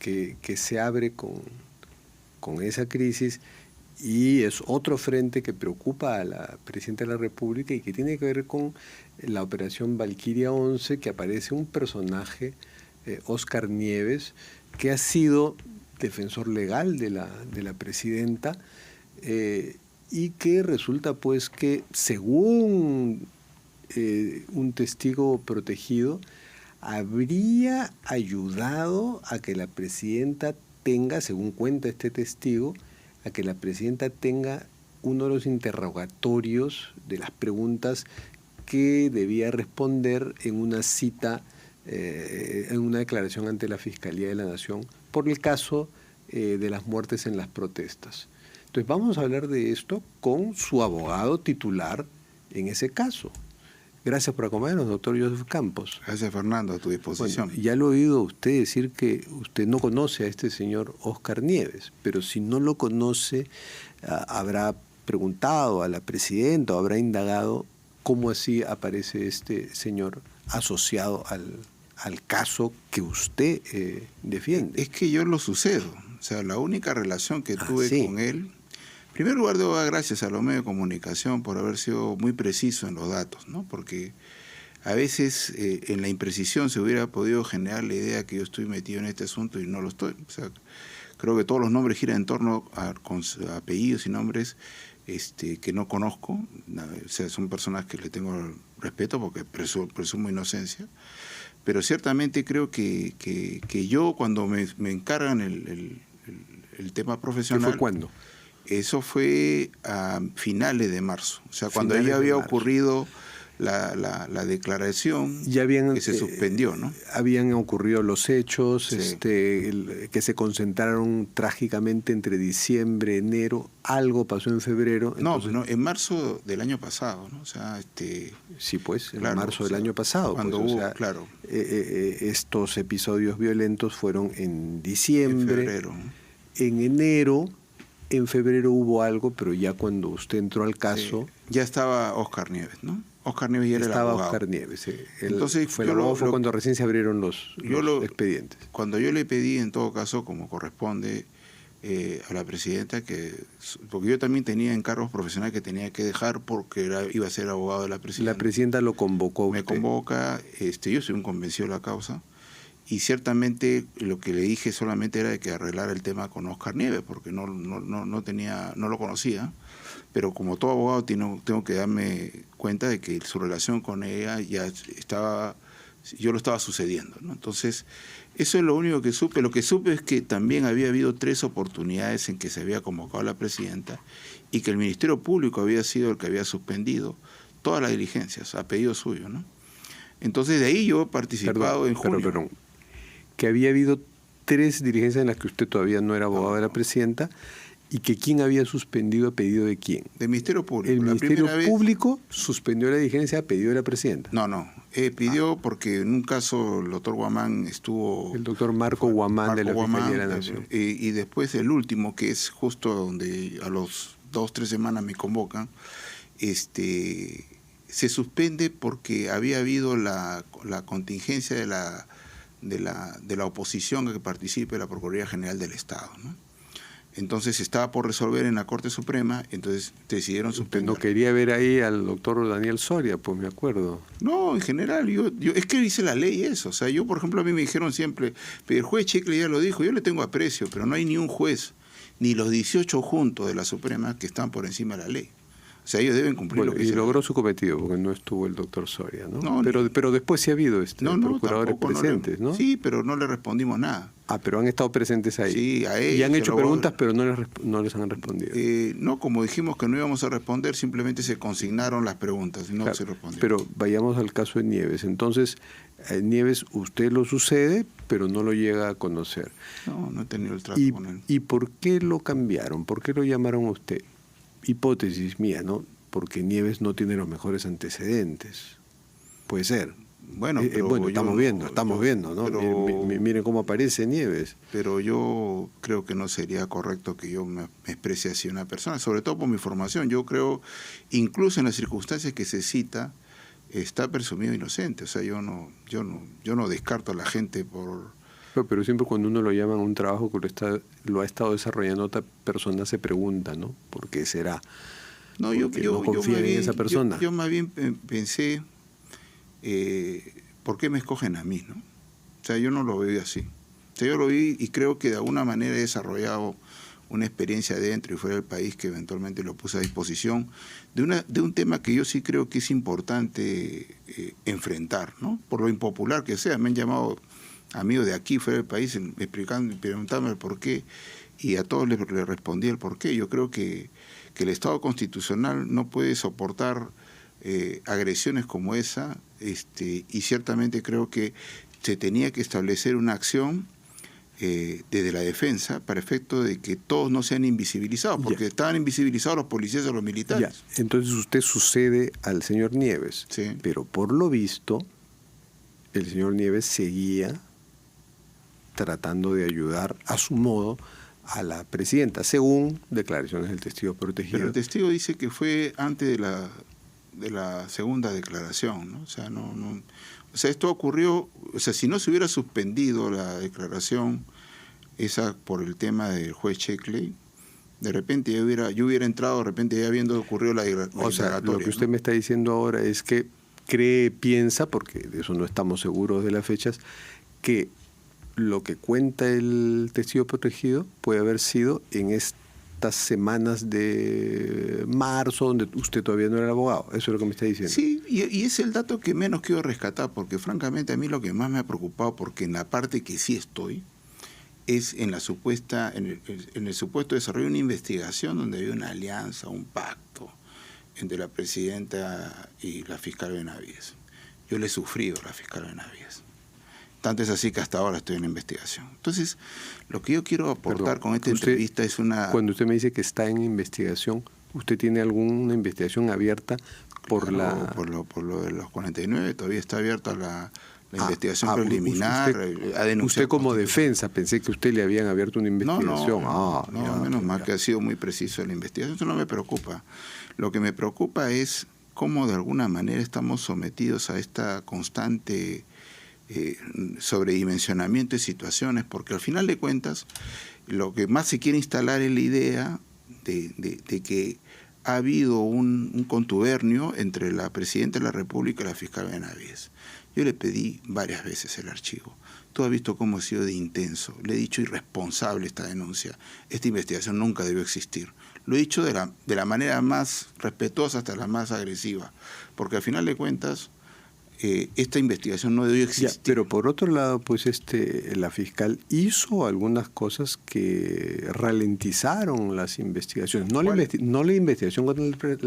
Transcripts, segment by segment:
que se abre con esa crisis, y es otro frente que preocupa a la Presidenta de la República y que tiene que ver con la operación Valquiria 11, que aparece un personaje, Óscar Nieves, que ha sido defensor legal de la Presidenta, y que resulta pues que, según un testigo protegido, habría ayudado a que la Presidenta tenga, según cuenta este testigo, a que la Presidenta tenga uno de los interrogatorios de las preguntas que debía responder en una cita, en una declaración ante la Fiscalía de la Nación por el caso de las muertes en las protestas. Entonces vamos a hablar de esto con su abogado titular en ese caso. Gracias por acompañarnos, doctor Joseph Campos. Gracias, Fernando, a tu disposición. Bueno, ya lo he oído usted decir que usted no conoce a este señor Óscar Nieves, pero si no lo conoce, habrá preguntado a la Presidenta o habrá indagado cómo así aparece este señor asociado al caso que usted defiende. Es que yo lo sucedo. O sea, la única relación que tuve con él... En primer lugar, debo dar gracias a los medios de comunicación por haber sido muy preciso en los datos, ¿no? Porque a veces en la imprecisión se hubiera podido generar la idea que yo estoy metido en este asunto y no lo estoy. O sea, creo que todos los nombres giran en torno a apellidos y nombres que no conozco. O sea, son personas que le tengo respeto porque presumo inocencia. Pero ciertamente creo que yo, cuando me encargan el tema profesional... ¿Qué fue cuándo? Eso fue a finales de marzo. O sea, cuando ya había ocurrido la declaración que se suspendió, ¿no? Habían ocurrido los hechos, sí. Que se concentraron trágicamente entre diciembre, enero. Algo pasó en febrero. Entonces, no, en marzo del año pasado, ¿no? O sea, sí, pues, en claro, marzo del año pasado. Cuando pues, hubo, o sea, claro. Estos episodios violentos fueron en diciembre. En febrero. En enero... En febrero hubo algo, pero ya cuando usted entró al caso... Sí, ya estaba Óscar Nieves, ¿no? Óscar Nieves ya era el abogado. Estaba Óscar Nieves. Entonces, fue cuando recién se abrieron los expedientes. Cuando yo le pedí, en todo caso, como corresponde a la Presidenta, porque yo también tenía encargos profesionales que tenía que dejar porque iba a ser abogado de la Presidenta. La Presidenta lo convocó a usted. Me convoca, yo soy un convencido de la causa. Y ciertamente lo que le dije solamente era de que arreglara el tema con Óscar Nieves, porque no lo conocía, pero como todo abogado tengo que darme cuenta de que su relación con ella ya estaba, yo lo estaba sucediendo, ¿no? Entonces, eso es lo único que supe. Lo que supe es que también había habido 3 oportunidades en que se había convocado a la Presidenta y que el Ministerio Público había sido el que había suspendido todas las diligencias a pedido suyo, ¿no? Entonces, de ahí yo he participado en julio. Perdón. Que había habido 3 diligencias en las que usted todavía no era abogado de la Presidenta, y que ¿quién había suspendido a pedido de quién? Del Ministerio Público. El Ministerio Público suspendió la diligencia a pedido de la Presidenta. No. Pidió porque en un caso el doctor Guamán estuvo... El doctor Marco Guamán de la Fiscalía de la Nación. Y después el último, que es justo donde a los 2-3 semanas me convocan, se suspende porque había habido la contingencia de la oposición a que participe la Procuraduría General del Estado, ¿no? Entonces estaba por resolver en la Corte Suprema, entonces decidieron suspender. No quería ver ahí al doctor Daniel Soria, pues me acuerdo. No, en general, yo es que dice la ley eso. O sea, yo, por ejemplo, a mí me dijeron siempre, pero el juez Chicle ya lo dijo, yo le tengo aprecio, pero no hay ni un juez, ni los 18 juntos de la Suprema que están por encima de la ley. O sea, ellos deben cumplir lo que y sea. logró su cometido, porque no estuvo el doctor Soria, ¿no? No, pero después sí ha habido procuradores presentes, ¿no? Sí, pero no le respondimos nada. Pero han estado presentes ahí. Sí, a ellos. Y han hecho preguntas, pero no les han respondido. No, como dijimos que no íbamos a responder, simplemente se consignaron las preguntas y no se respondió. Pero vayamos al caso de Nieves. Entonces, Nieves, usted lo sucede, pero no lo llega a conocer. No he tenido el trato con él. ¿Y por qué lo cambiaron? ¿Por qué lo llamaron a usted? Hipótesis mía, ¿no? Porque Nieves no tiene los mejores antecedentes. Puede ser. Bueno, estamos viendo, ¿no? Pero, miren cómo aparece Nieves. Pero yo creo que no sería correcto que yo me exprese así a una persona, sobre todo por mi formación. Yo creo, incluso en las circunstancias que se cita, está presumido inocente. O sea, yo no descarto a la gente Pero siempre cuando uno lo llama a un trabajo que lo ha estado desarrollando otra persona, se pregunta, ¿no? ¿Por qué será? No, Porque no confía en esa persona. Yo más bien pensé, ¿por qué me escogen a mí, no? O sea, yo no lo veo así. O sea, yo lo vi y creo que de alguna manera he desarrollado una experiencia dentro y fuera del país que eventualmente lo puse a disposición de un tema que yo sí creo que es importante enfrentar, ¿no? Por lo impopular que sea. Me han llamado amigos de aquí, fuera del país, preguntándome el por qué, y a todos les respondí el por qué. Yo creo que el Estado constitucional no puede soportar agresiones como esa, y ciertamente creo que se tenía que establecer una acción desde la defensa para efecto de que todos no sean invisibilizados, porque estaban invisibilizados los policías o los militares. Ya. Entonces usted sucede al señor Nieves, sí. Pero por lo visto el señor Nieves seguía tratando de ayudar a su modo a la presidenta, según declaraciones del testigo protegido. Pero el testigo dice que fue antes de la segunda declaración, ¿no? O sea, esto ocurrió, o sea, si no se hubiera suspendido la declaración esa por el tema del juez Sheckley, de repente yo hubiera entrado, de repente ya habiendo ocurrido la declaratoria. O sea, lo que usted me está diciendo ahora es que piensa, porque de eso no estamos seguros de las fechas, que lo que cuenta el testigo protegido puede haber sido en estas semanas de marzo, donde usted todavía no era abogado. Eso es lo que me está diciendo. Sí, y es el dato que menos quiero rescatar, porque francamente a mí lo que más me ha preocupado, porque en la parte que sí estoy, es en el supuesto desarrollo de una investigación donde había una alianza, un pacto entre la presidenta y la fiscal Benavides. Yo le he sufrido a la fiscal Benavides. Tanto es así que hasta ahora estoy en la investigación. Entonces, lo que yo quiero aportar con esta entrevista es una... Cuando usted me dice que está en investigación, ¿usted tiene alguna investigación abierta por por lo de los 49? Todavía está abierta la investigación preliminar. Usted como defensa, pensé que usted le habían abierto una investigación. No, menos mal que ha sido muy preciso en la investigación. Eso no me preocupa. Lo que me preocupa es cómo de alguna manera estamos sometidos a esta constante sobredimensionamiento de situaciones, porque al final de cuentas lo que más se quiere instalar es la idea de que ha habido un contubernio entre la presidenta de la República y la fiscal Benavides. Yo le pedí varias veces el archivo. Tú has visto cómo ha sido de intenso. Le he dicho irresponsable esta denuncia. Esta investigación nunca debió existir. Lo he dicho de la manera más respetuosa hasta la más agresiva, porque al final de cuentas esta investigación no debió existir. Pero por otro lado, pues la fiscal hizo algunas cosas que ralentizaron las investigaciones. No la investigación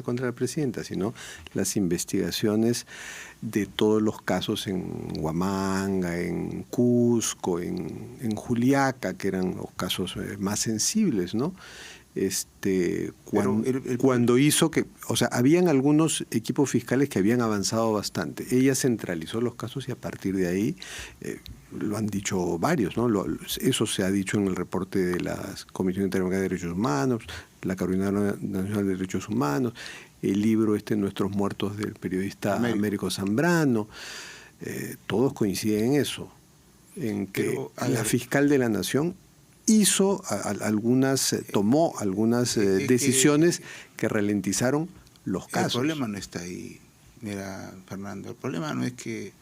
contra la presidenta, sino las investigaciones de todos los casos en Huamanga, en Cusco, en Juliaca, que eran los casos más sensibles, ¿no? Cuando hizo que, o sea, habían algunos equipos fiscales que habían avanzado bastante. Ella centralizó los casos y a partir de ahí, lo han dicho varios, ¿no? Eso se ha dicho en el reporte de la Comisión Interamericana de Derechos Humanos, la Coordinadora Nacional de Derechos Humanos, el libro Nuestros Muertos del periodista Américo Zambrano. Todos coinciden en eso, en que la fiscal de la Nación tomó algunas decisiones que ralentizaron los casos. El problema no está ahí, mira, Fernando, el problema no es que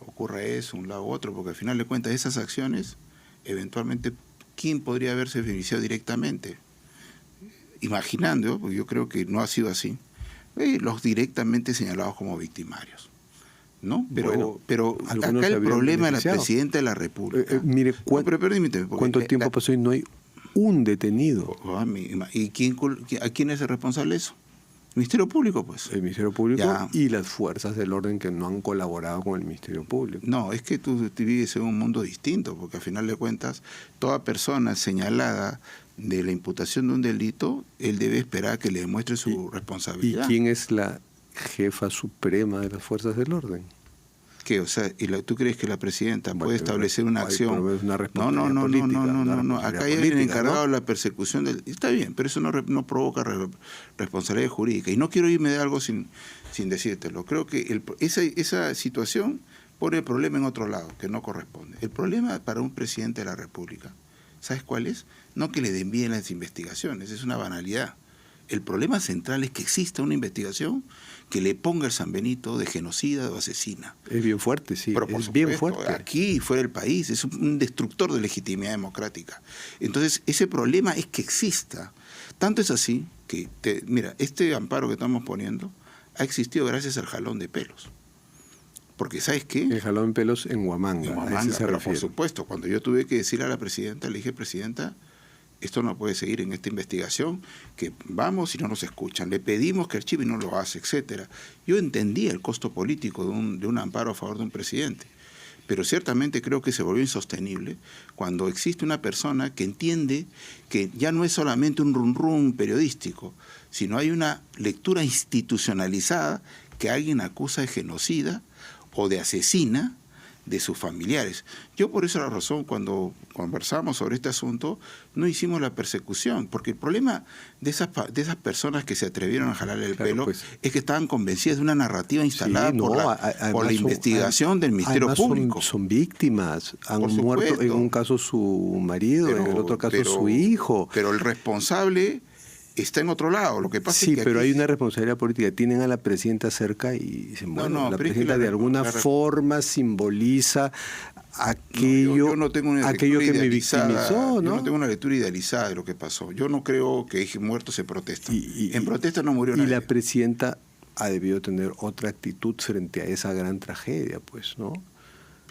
ocurra eso, un lado u otro, porque al final de cuentas esas acciones, eventualmente, ¿quién podría haberse beneficiado directamente? Imaginando, porque yo creo que no ha sido así, los directamente señalados como victimarios. ¿No? Pero acá el problema de la presidenta de la República. Mire, ¿cuánto tiempo pasó y no hay un detenido? ¿Y a quién es el responsable de eso? El Ministerio Público, pues. El Ministerio Público y las fuerzas del orden que no han colaborado con el Ministerio Público. No, es que tú vives en un mundo distinto, porque al final de cuentas, toda persona señalada de la imputación de un delito, él debe esperar que le demuestre su responsabilidad. ¿Y quién es la jefa suprema de las fuerzas del orden? ¿Qué? O sea, ¿tú crees que la presidenta puede establecer una acción? Una no. Acá hay alguien encargado de la persecución del... Está bien, pero eso no provoca responsabilidad jurídica. Y no quiero irme de algo sin decírtelo. Creo que esa situación pone el problema en otro lado, que no corresponde. El problema para un presidente de la República, ¿sabes cuál es? No que le envíen las investigaciones, es una banalidad. El problema central es que exista una investigación que le ponga el San Benito de genocida o asesina. Es bien fuerte, sí. Pero por es supuesto, bien fuerte. aquí y fuera del país, es un destructor de legitimidad democrática. Entonces, ese problema es que exista. Tanto es así que, mira, este amparo que estamos poniendo ha existido gracias al jalón de pelos. Porque, ¿sabes qué? El jalón de pelos en Huamanga. En Huamanga, pero por supuesto, cuando yo tuve que decirle a la presidenta, le dije, presidenta, esto no puede seguir en esta investigación, que vamos y no nos escuchan, le pedimos que archive y no lo hace, etcétera. Yo entendía el costo político de un amparo a favor de un presidente, pero ciertamente creo que se volvió insostenible cuando existe una persona que entiende que ya no es solamente un rum periodístico, sino hay una lectura institucionalizada que alguien acusa de genocida o de asesina de sus familiares. Yo por esa razón, cuando conversamos sobre este asunto, no hicimos la persecución, porque el problema de esas personas que se atrevieron a jalarle el pelo pues, es que estaban convencidas de una narrativa instalada por la investigación del Ministerio Público. Son víctimas, han muerto en un caso su marido, en el otro caso su hijo. Pero el responsable está en otro lado. Lo que pasa sí, es que pero aquí hay una responsabilidad política. Tienen a la presidenta cerca y dicen, bueno, la presidenta es que de alguna forma simboliza aquello, yo no tengo una aquello que me victimizó, ¿no? Yo no tengo una lectura idealizada de lo que pasó. Yo no creo que muertos se protestan. En protesta no murió nadie. Y la presidenta ha debido tener otra actitud frente a esa gran tragedia, pues, ¿no?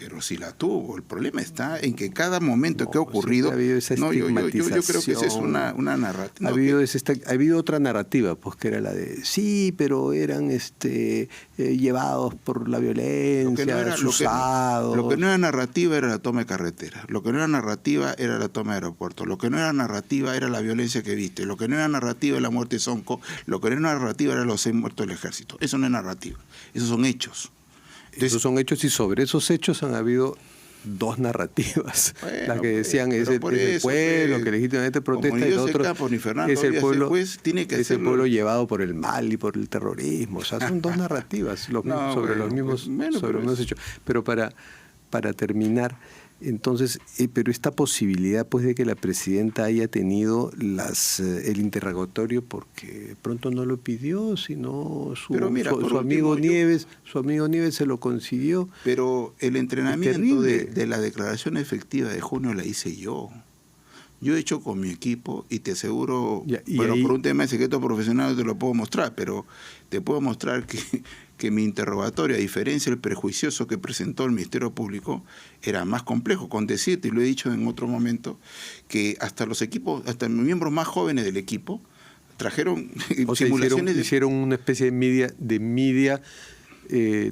Pero si la tuvo, el problema está en que cada momento que ha ocurrido, ha habido esa yo creo que esa es una narrativa. Ha habido otra narrativa, pues que era la de sí, pero eran llevados por la violencia, usados. Lo que no era narrativa era la toma de carretera, lo que no era narrativa era la toma de aeropuertos, lo que no era narrativa era la violencia que viste, lo que no era narrativa era la muerte de Sonco, lo que no era narrativa era los 6 muertos del ejército. Eso no es narrativa, esos son hechos. Esos son hechos y sobre esos hechos han habido 2 narrativas. Las que decían es el pueblo que legítimamente protesta y el otro es el pueblo, es el pueblo llevado por el mal y por el terrorismo. O sea, son 2 narrativas sobre los mismos hechos. Pero para terminar, entonces, pero esta posibilidad pues de que la presidenta haya tenido el interrogatorio porque pronto no lo pidió, sino su amigo Nieves se lo consiguió. Pero el entrenamiento de la declaración efectiva de junio la hice yo. Yo he hecho con mi equipo y te aseguro, por un tema de secreto profesional te lo puedo mostrar, pero te puedo mostrar que mi interrogatorio, a diferencia del prejuicioso que presentó el Ministerio Público, era más complejo. Con decirte, y lo he dicho en otro momento, que hasta los miembros más jóvenes del equipo trajeron simulaciones. Hicieron una especie de media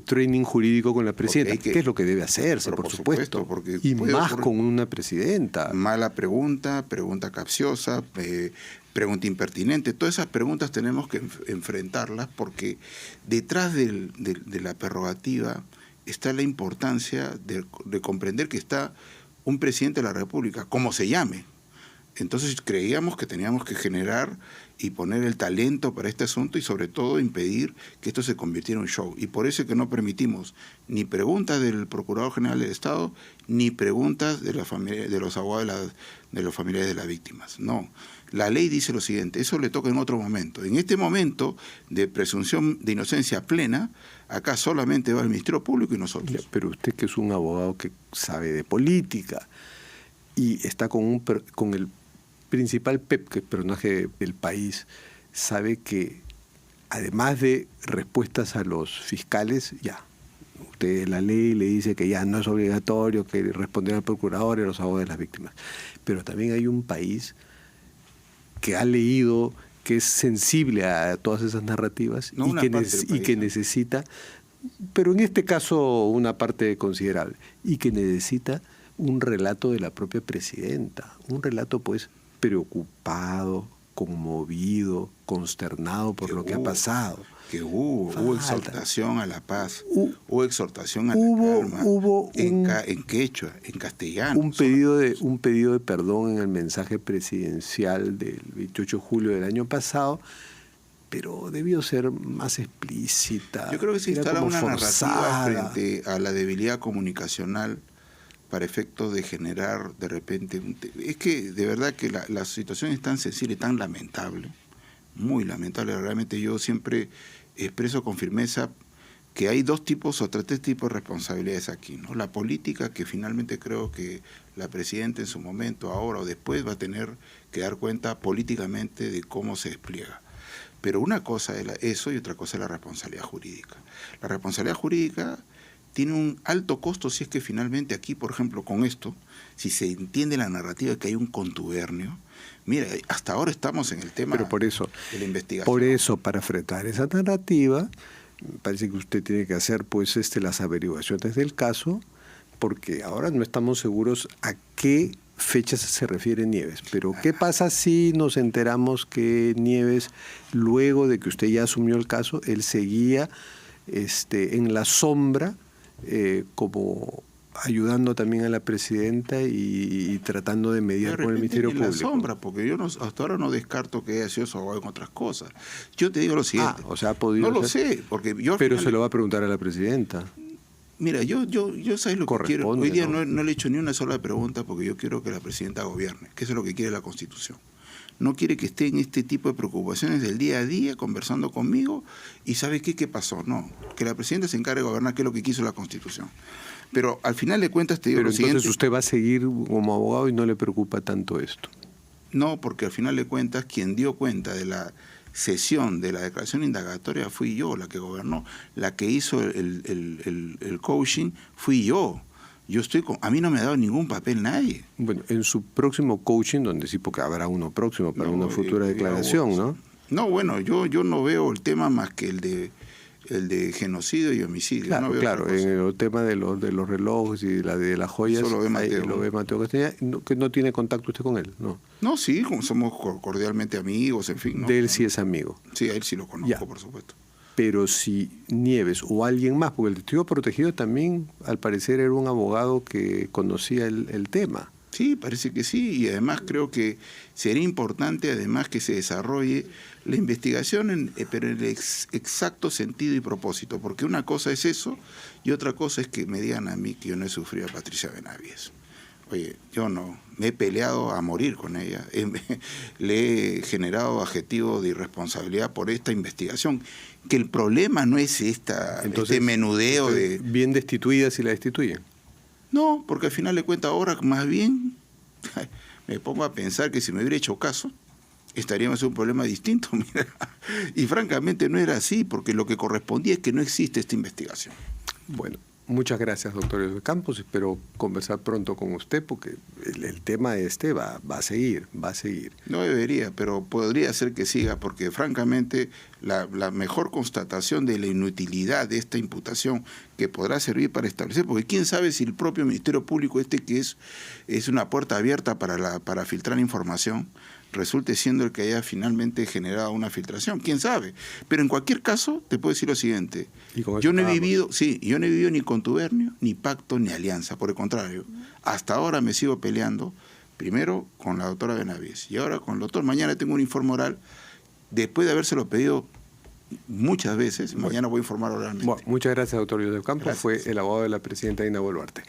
training jurídico con la presidenta, que es lo que debe hacerse, por supuesto, y más con una presidenta. Mala pregunta capciosa, pregunta impertinente, todas esas preguntas tenemos que enfrentarlas porque detrás de la prerrogativa está la importancia de comprender que está un presidente de la República, como se llame. Entonces creíamos que teníamos que generar y poner el talento para este asunto y sobre todo impedir que esto se convirtiera en un show. Y por eso es que no permitimos ni preguntas del Procurador General del Estado ni preguntas de los abogados de los familiares de las víctimas. No. La ley dice lo siguiente, eso le toca en otro momento. En este momento de presunción de inocencia plena, acá solamente va el Ministerio Público y nosotros. Pero usted, que es un abogado que sabe de política y está con el principal PEP, que es personaje del país, sabe que además de respuestas a los fiscales, la ley le dice que ya no es obligatorio que responder al procurador y a los abogados de las víctimas. Pero también hay un país que ha leído, que es sensible a todas esas narrativas y que necesita, pero en este caso una parte considerable, y que necesita un relato de la propia presidenta, un relato pues preocupado, conmovido, consternado por lo que ha pasado. Que hubo exhortación a la paz, hubo exhortación a la calma, en quechua, en castellano. Un pedido de perdón en el mensaje presidencial del 28 de julio del año pasado, pero debió ser más explícita. Yo creo que se era instala como una forzada. narrativa frente a la debilidad comunicacional para efectos de generar de repente... Es que de verdad que la situación es tan sensible y tan lamentable, muy lamentable. Realmente yo siempre expreso con firmeza que hay dos tipos o tres tipos de responsabilidades aquí, ¿no? La política, que finalmente creo que la presidenta en su momento, ahora o después, va a tener que dar cuenta políticamente de cómo se despliega. Pero una cosa es eso y otra cosa es la responsabilidad jurídica. La responsabilidad jurídica tiene un alto costo si es que finalmente aquí, por ejemplo, con esto, si se entiende la narrativa de que hay un contubernio, mira, hasta ahora estamos en el tema Pero por eso, de la investigación. Por eso, para frenar esa narrativa, me parece que usted tiene que hacer pues las averiguaciones del caso, porque ahora no estamos seguros a qué fechas se refiere Nieves. Pero ¿qué pasa si nos enteramos que Nieves, luego de que usted ya asumió el caso, él seguía en la sombra, como ayudando también a la presidenta y tratando de mediar con el Ministerio Público? En la sombra, porque yo hasta ahora no descarto que haya sido su abogado en otras cosas. Yo te digo lo siguiente. O sea, ha podido no ser. Lo sé, porque yo... Pero se lo va a preguntar a la presidenta. Mira, yo ¿sabes lo que quiero? Hoy día ¿no? No le he hecho ni una sola pregunta porque yo quiero que la presidenta gobierne, que eso es lo que quiere la Constitución. No quiere que esté en este tipo de preocupaciones del día a día, conversando conmigo, y ¿sabe qué pasó? No, que la presidenta se encargue de gobernar, que es lo que quiso la Constitución. Pero al final de cuentas te digo lo siguiente. Pero entonces usted va a seguir como abogado y no le preocupa tanto esto. No, porque al final de cuentas quien dio cuenta de la sesión de la declaración indagatoria fui yo, la que gobernó. La que hizo el coaching fui yo. A mí no me ha dado ningún papel nadie. Bueno, en su próximo coaching, donde sí, porque habrá uno próximo para una futura declaración, ¿no? No, bueno, yo no veo el tema más que el de genocidio y homicidio. Claro, no veo claro, en el tema de los relojes y de las joyas, eso lo ve Mateo Castañeda, que no tiene contacto usted con él, ¿no? No, sí, somos cordialmente amigos, en fin. ¿no? De él sí es amigo. Sí, a él sí lo conozco, por supuesto. Pero si Nieves o alguien más, porque el testigo protegido también, al parecer, era un abogado que conocía el tema. Sí, parece que sí, y además creo que sería importante además que se desarrolle la investigación, pero en el exacto sentido y propósito, porque una cosa es eso y otra cosa es que me digan a mí que yo no he sufrido a Patricia Benavides. Oye, yo no, me he peleado a morir con ella, le he generado adjetivos de irresponsabilidad por esta investigación, que el problema no es este menudeo de... Bien destituida si la destituyen. No, porque al final de cuentas ahora más bien me pongo a pensar que si me hubiera hecho caso, estaríamos en un problema distinto. Mira. Y francamente no era así, porque lo que correspondía es que no existe esta investigación. Bueno, muchas gracias, doctor José Campos. Espero conversar pronto con usted, porque el tema va a seguir. No debería, pero podría ser que siga, porque francamente la mejor constatación de la inutilidad de esta imputación que podrá servir para establecer, porque quién sabe si el propio Ministerio Público, que es una puerta abierta para filtrar información, resulte siendo el que haya finalmente generado una filtración, quién sabe. Pero en cualquier caso, te puedo decir lo siguiente, yo no he vivido ni contubernio, ni pacto, ni alianza, por el contrario, hasta ahora me sigo peleando, primero con la doctora Benavides, y ahora con el doctor. Mañana tengo un informe oral, después de habérselo pedido muchas veces, mañana voy a informar oralmente. Bueno, muchas gracias, doctor José Campos. Gracias. Fue el abogado de la presidenta Dina Boluarte.